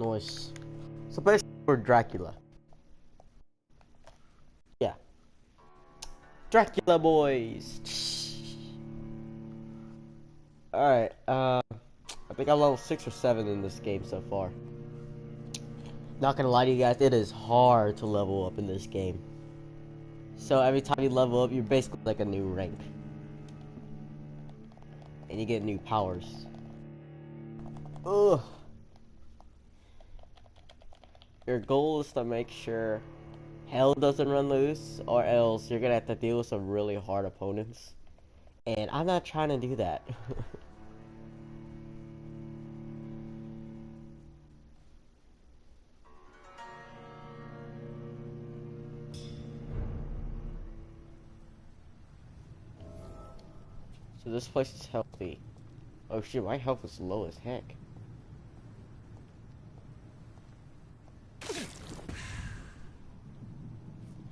Noise. So basically, we're Dracula. Yeah. Dracula boys. Alright, I think I'm level 6 or 7 in this game so far. Not gonna lie to you guys, it is hard to level up in this game. So every time you level up, you're basically like a new rank. And you get new powers. Ugh. Your goal is to make sure hell doesn't run loose, or else you're gonna have to deal with some really hard opponents. And I'm not trying to do that. So this place is healthy. Oh shit, my health is low as heck.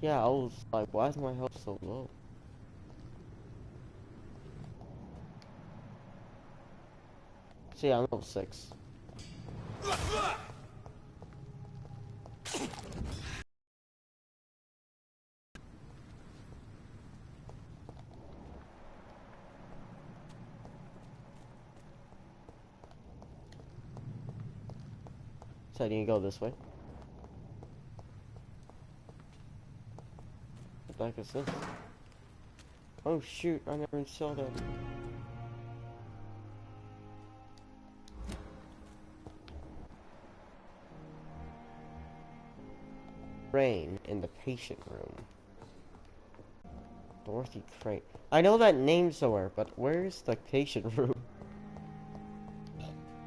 Yeah, I was like, why is my health so low? See, I'm level 6. So I need to go this way. What the heck is this? Oh shoot, I never saw that. Rain in the patient room. Dorothy Crane. I know that name somewhere, but where is the patient room?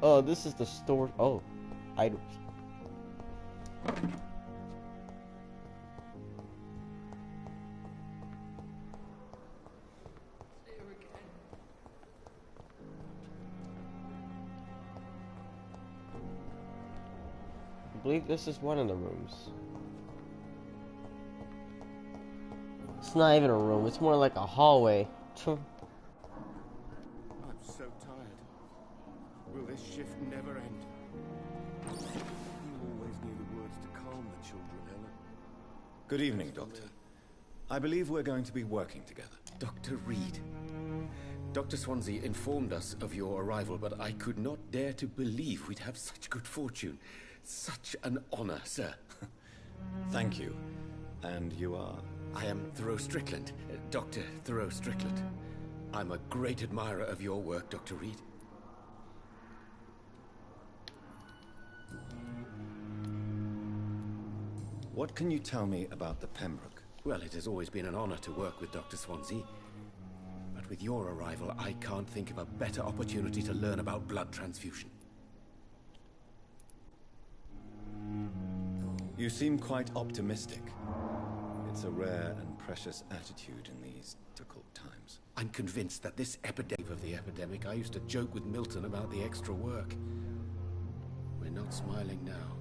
Oh, this is the store. Oh, items. I believe this is one of the rooms. It's not even a room, it's more like a hallway. I'm so tired. Will this shift never end? You always knew the words to calm the children, Ella. Good evening, Doctor. I believe we're going to be working together. Dr. Reed. Dr. Swansea informed us of your arrival, but I could not dare to believe we'd have such good fortune. Such an honor, sir. Thank you. And you are? I am Thoreau Strickland, Dr. Thoreau Strickland. I'm a great admirer of your work, Dr. Reed. What can you tell me about the Pembroke? Well, it has always been an honor to work with Dr. Swansea. But with your arrival, I can't think of a better opportunity to learn about blood transfusion. You seem quite optimistic. It's a rare and precious attitude in these difficult times. I'm convinced that this epidemic of the epidemic, I used to joke with Milton about the extra work. We're not smiling now.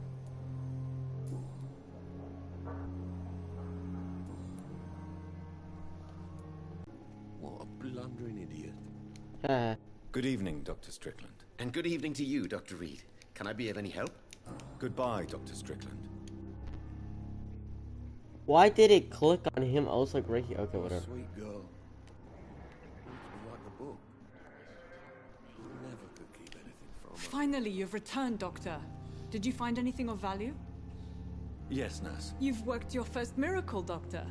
What a blundering idiot. Good evening, Dr. Strickland. And good evening to you, Dr. Reed. Can I be of any help? Goodbye, Dr. Strickland. Why did it click on him? I was like right here. Okay, whatever. Sweet girl. Like the book. Never could keep anything from her. Finally, you've returned, Doctor. Did you find anything of value? Yes, nurse. You've worked your first miracle, Doctor.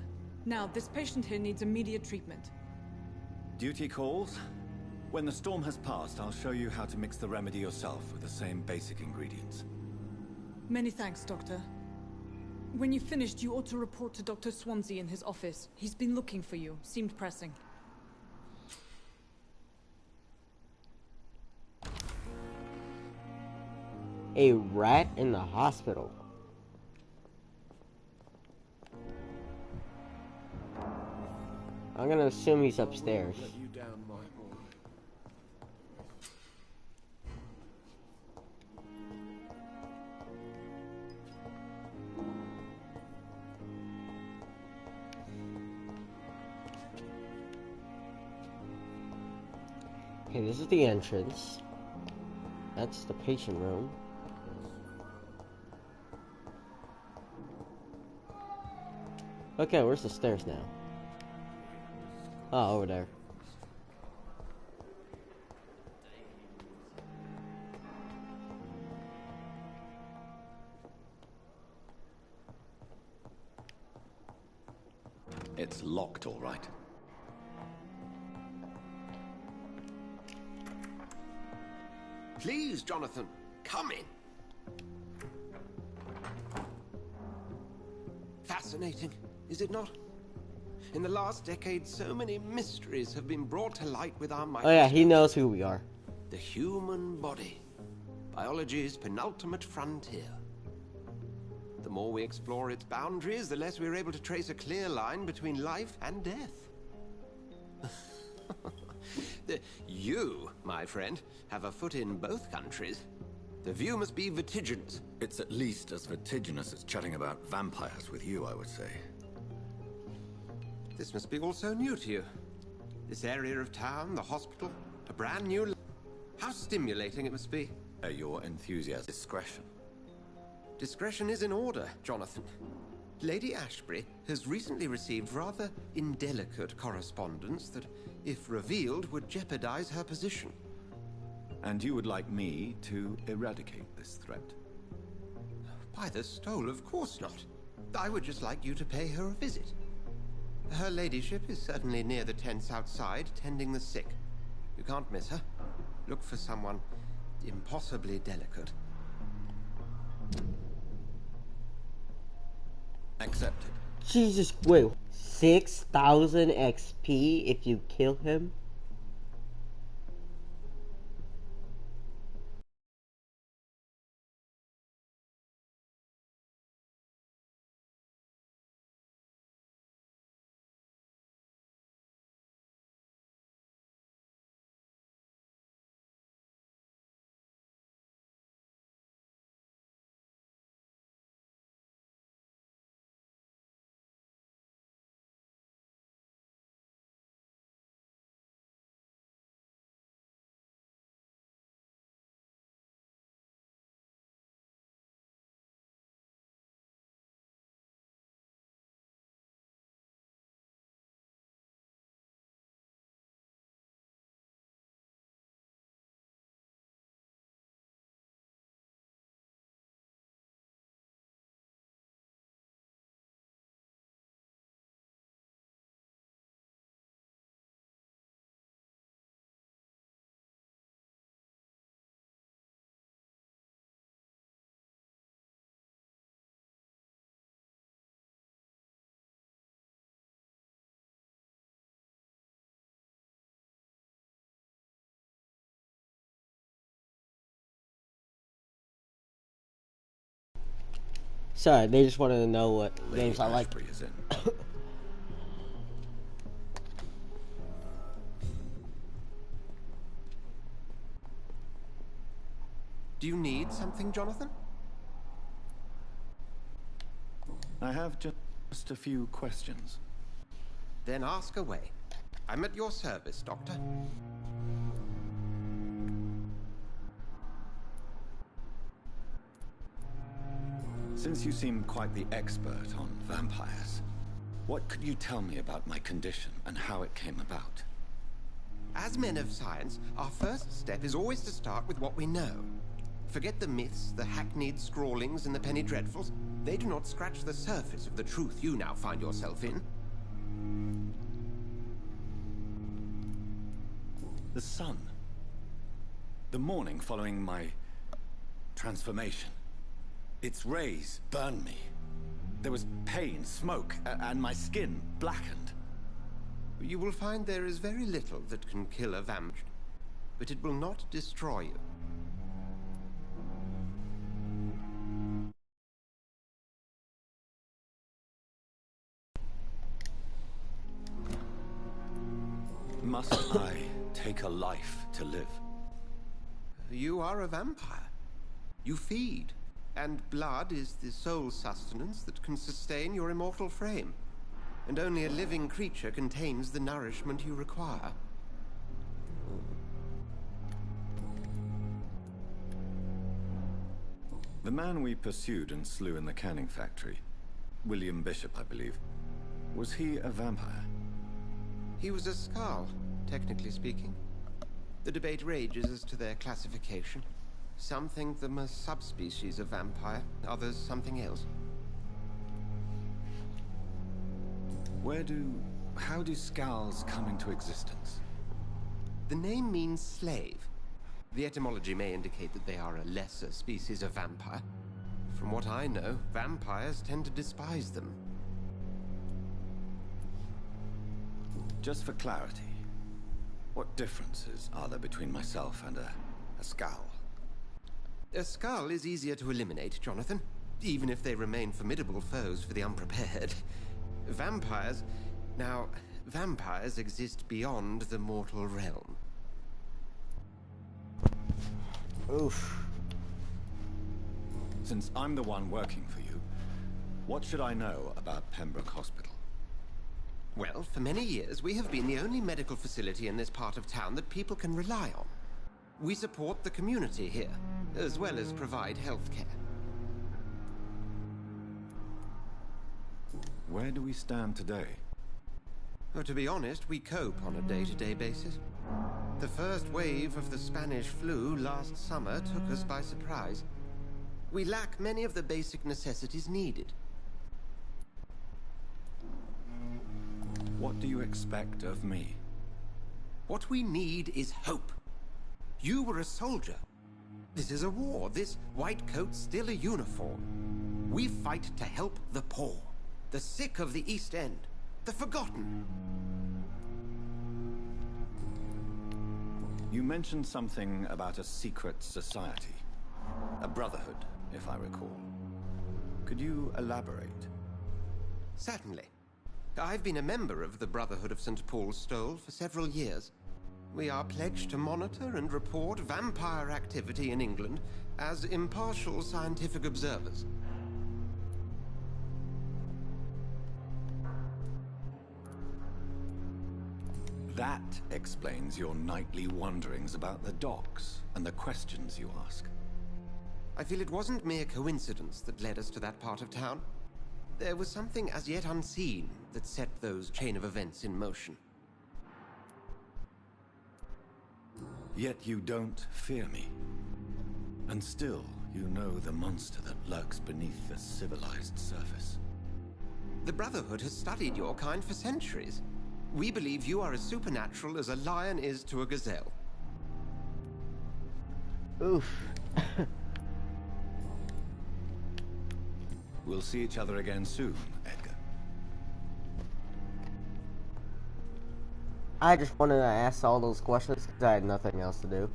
Now, this patient here needs immediate treatment. Duty calls? When the storm has passed, I'll show you how to mix the remedy yourself with the same basic ingredients. Many thanks, Doctor. When you've finished, you ought to report to Dr. Swansea in his office. He's been looking for you. Seemed pressing. A rat in the hospital. I'm gonna assume he's upstairs. Let you down, my boy. Okay, this is the entrance. That's the patient room. Okay, where's the stairs now? Oh, over there. It's locked, all right. Please, Jonathan, come in. Fascinating, is it not? In the last decade, so many mysteries have been brought to light with our microscope. Oh yeah, he knows who we are. The human body. Biology's penultimate frontier. The more we explore its boundaries, the less we're able to trace a clear line between life and death. You, my friend, have a foot in both countries. The view must be vertiginous. It's at least as vertiginous as chatting about vampires with you, I would say. This must be all so new to you. This area of town, the hospital, a brand new... How stimulating it must be. Your enthusiasm. Discretion. Discretion is in order, Jonathan. Lady Ashbury has recently received rather indelicate correspondence that, if revealed, would jeopardize her position. And you would like me to eradicate this threat? By the stole, of course not. I would just like you to pay her a visit. Her ladyship is certainly near the tents outside, tending the sick. You can't miss her. Look for someone impossibly delicate. Accepted. Jesus, wait. 6,000 XP if you kill him? Sorry, they just wanted to know what games I like. Is in. Do you need something, Jonathan? I have just a few questions. Then ask away. I'm at your service, Doctor. Since you seem quite the expert on vampires, what could you tell me about my condition and how it came about? As men of science, our first step is always to start with what we know. Forget the myths, the hackneyed scrawlings, and the penny dreadfuls. They do not scratch the surface of the truth you now find yourself in. The sun. The morning following my transformation. Its rays burned me. There was pain, smoke, and my skin blackened. You will find there is very little that can kill a vampire, but it will not destroy you. Must I take a life to live? You are a vampire. You feed, and blood is the sole sustenance that can sustain your immortal frame. And only a living creature contains the nourishment you require. The man we pursued and slew in the canning factory, William Bishop, I believe. Was he a vampire? He was a Skal, technically speaking. The debate rages as to their classification. Some think them a subspecies of vampire, others something else. How do Skals come into existence? The name means slave. The etymology may indicate that they are a lesser species of vampire. From what I know, vampires tend to despise them. Just for clarity, what differences are there between myself and a Skal? A Skal is easier to eliminate, Jonathan, even if they remain formidable foes for the unprepared. Vampires... Now, vampires exist beyond the mortal realm. Oof. Since I'm the one working for you, what should I know about Pembroke Hospital? Well, for many years, we have been the only medical facility in this part of town that people can rely on. We support the community here, as well as provide health care. Where do we stand today? Well, to be honest, we cope on a day-to-day basis. The first wave of the Spanish flu last summer took us by surprise. We lack many of the basic necessities needed. What do you expect of me? What we need is hope. You were a soldier. This is a war. This white coat's still a uniform. We fight to help the poor, the sick of the East End, the forgotten. You mentioned something about a secret society. A brotherhood, if I recall. Could you elaborate? Certainly. I've been a member of the Brotherhood of St. Paul's Stole for several years. We are pledged to monitor and report vampire activity in England as impartial scientific observers. That explains your nightly wanderings about the docks and the questions you ask. I feel it wasn't mere coincidence that led us to that part of town. There was something as yet unseen that set those chain of events in motion. Yet you don't fear me. And still, you know the monster that lurks beneath the civilized surface. The Brotherhood has studied your kind for centuries. We believe you are as supernatural as a lion is to a gazelle. Oof. We'll see each other again soon, Edgar. I just wanted to ask all those questions because I had nothing else to do.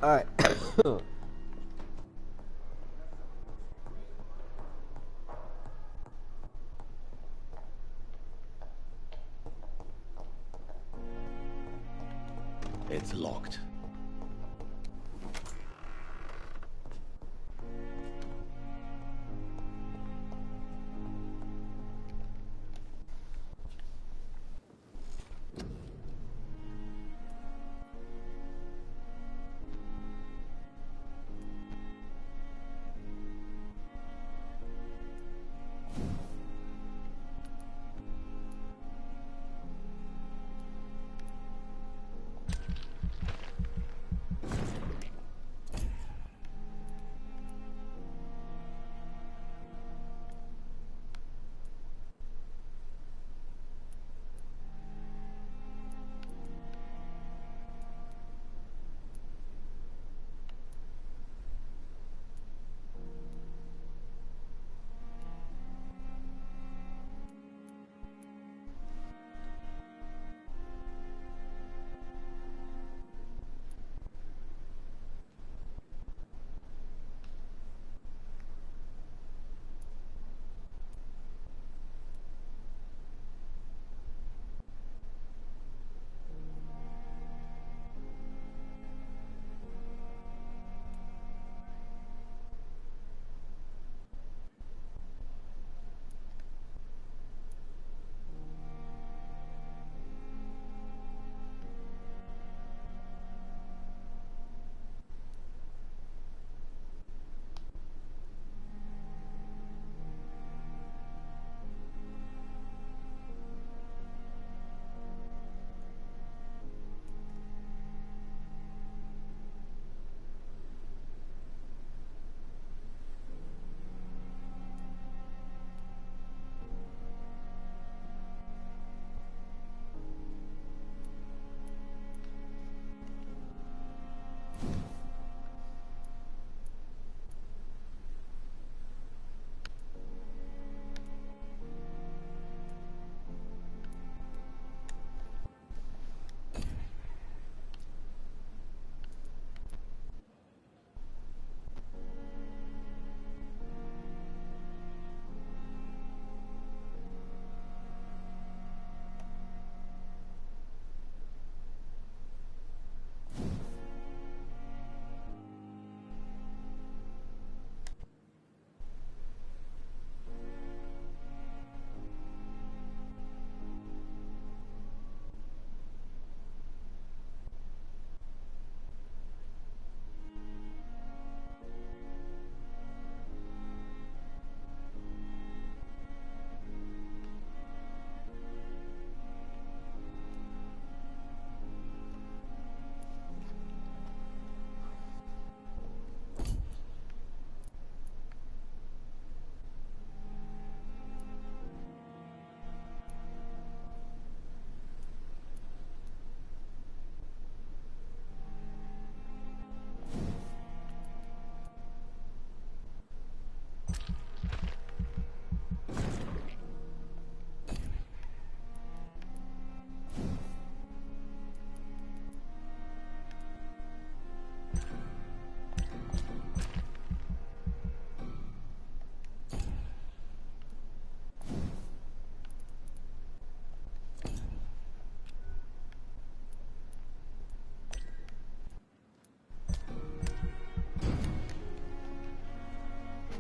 Alright. It's locked.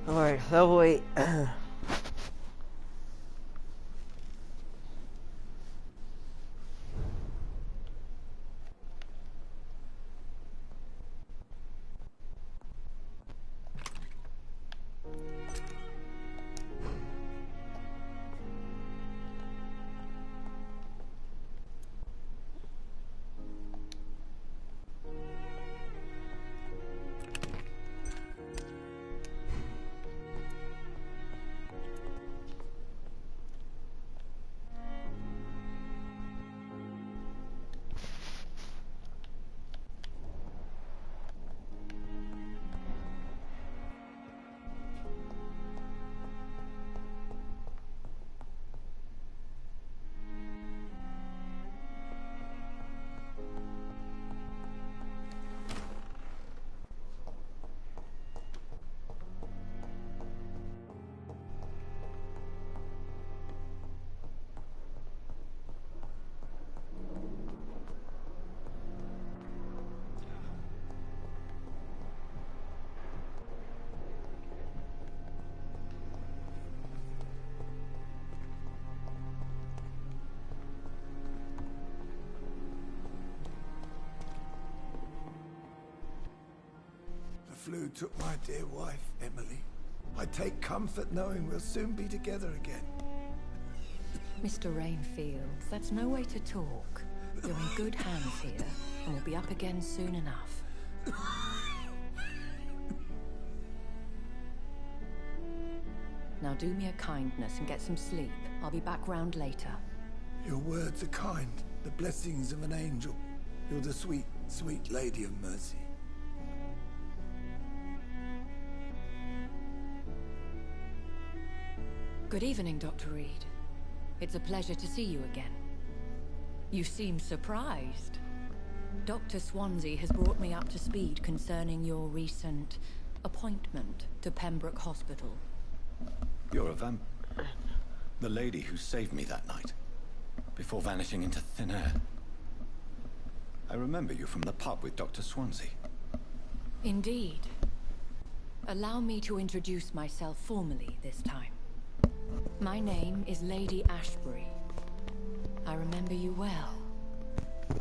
Alright, level 8. The flu took my dear wife, Emily. I take comfort knowing we'll soon be together again. Mr. Rainfield, that's no way to talk. You're in good hands here, and we'll be up again soon enough. Now do me a kindness and get some sleep. I'll be back round later. Your words are kind, the blessings of an angel. You're the sweet, sweet Lady of Mercy. Good evening, Dr. Reed. It's a pleasure to see you again. You seem surprised. Dr. Swansea has brought me up to speed concerning your recent appointment to Pembroke Hospital. You're a vamp... The lady who saved me that night, before vanishing into thin air. I remember you from the pub with Dr. Swansea. Indeed. Allow me to introduce myself formally this time. My name is Lady Ashbury. I remember you well,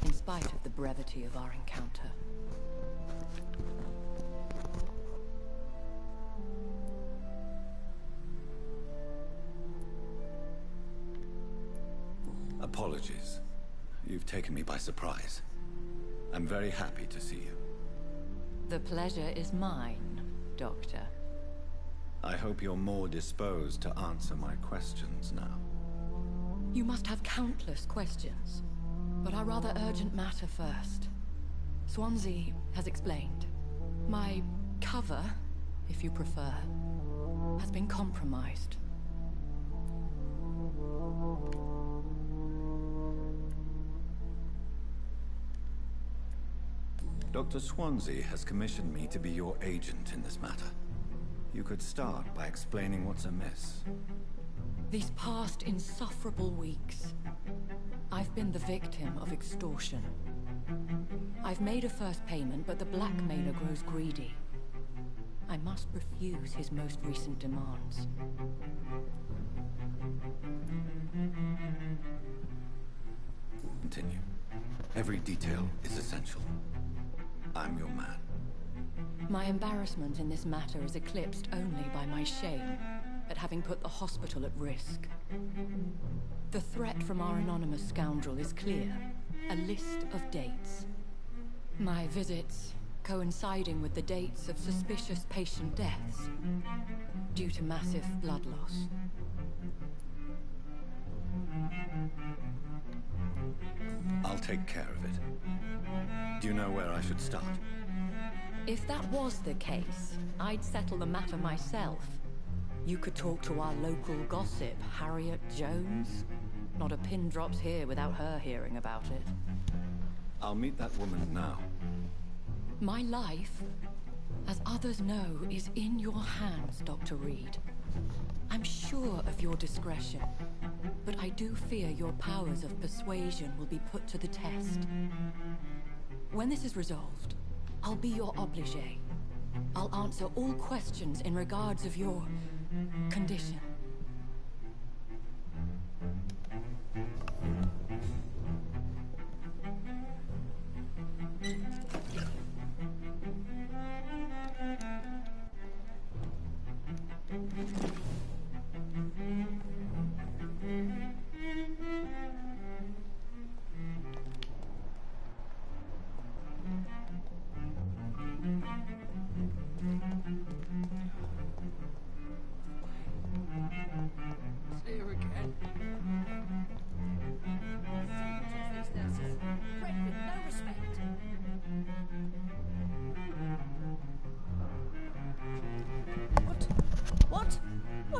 in spite of the brevity of our encounter. Apologies. You've taken me by surprise. I'm very happy to see you. The pleasure is mine, Doctor. I hope you're more disposed to answer my questions now. You must have countless questions, but our rather urgent matter first. Swansea has explained. My cover, if you prefer, has been compromised. Dr. Swansea has commissioned me to be your agent in this matter. You could start by explaining what's amiss. These past insufferable weeks, I've been the victim of extortion. I've made a first payment, but the blackmailer grows greedy. I must refuse his most recent demands. Continue. Every detail is essential. I'm your man. My embarrassment in this matter is eclipsed only by my shame at having put the hospital at risk. The threat from our anonymous scoundrel is clear. A list of dates. My visits coinciding with the dates of suspicious patient deaths due to massive blood loss. I'll take care of it. Do you know where I should start? If that was the case, I'd settle the matter myself. You could talk to our local gossip, Harriet Jones. Not a pin drops here without her hearing about it. I'll meet that woman now. My life, as others know, is in your hands, Dr. Reed. I'm sure of your discretion, but I do fear your powers of persuasion will be put to the test. When this is resolved, I'll be your obligé. I'll answer all questions in regards of your condition.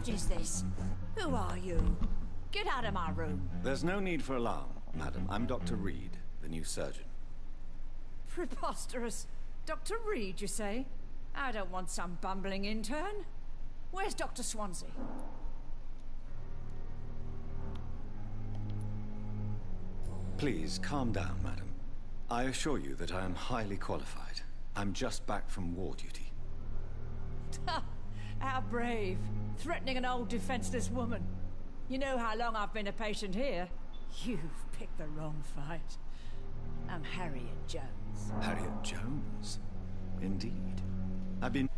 What is this? Who are you? Get out of my room. There's no need for alarm, madam. I'm Dr. Reed, the new surgeon. Preposterous. Dr. Reed, you say? I don't want some bumbling intern. Where's Dr. Swansea? Please, calm down, madam. I assure you that I am highly qualified. I'm just back from war duty. How brave. Threatening an old defenseless woman. You know how long I've been a patient here? You've picked the wrong fight. I'm Harriet Jones. Harriet Jones? Indeed. I've been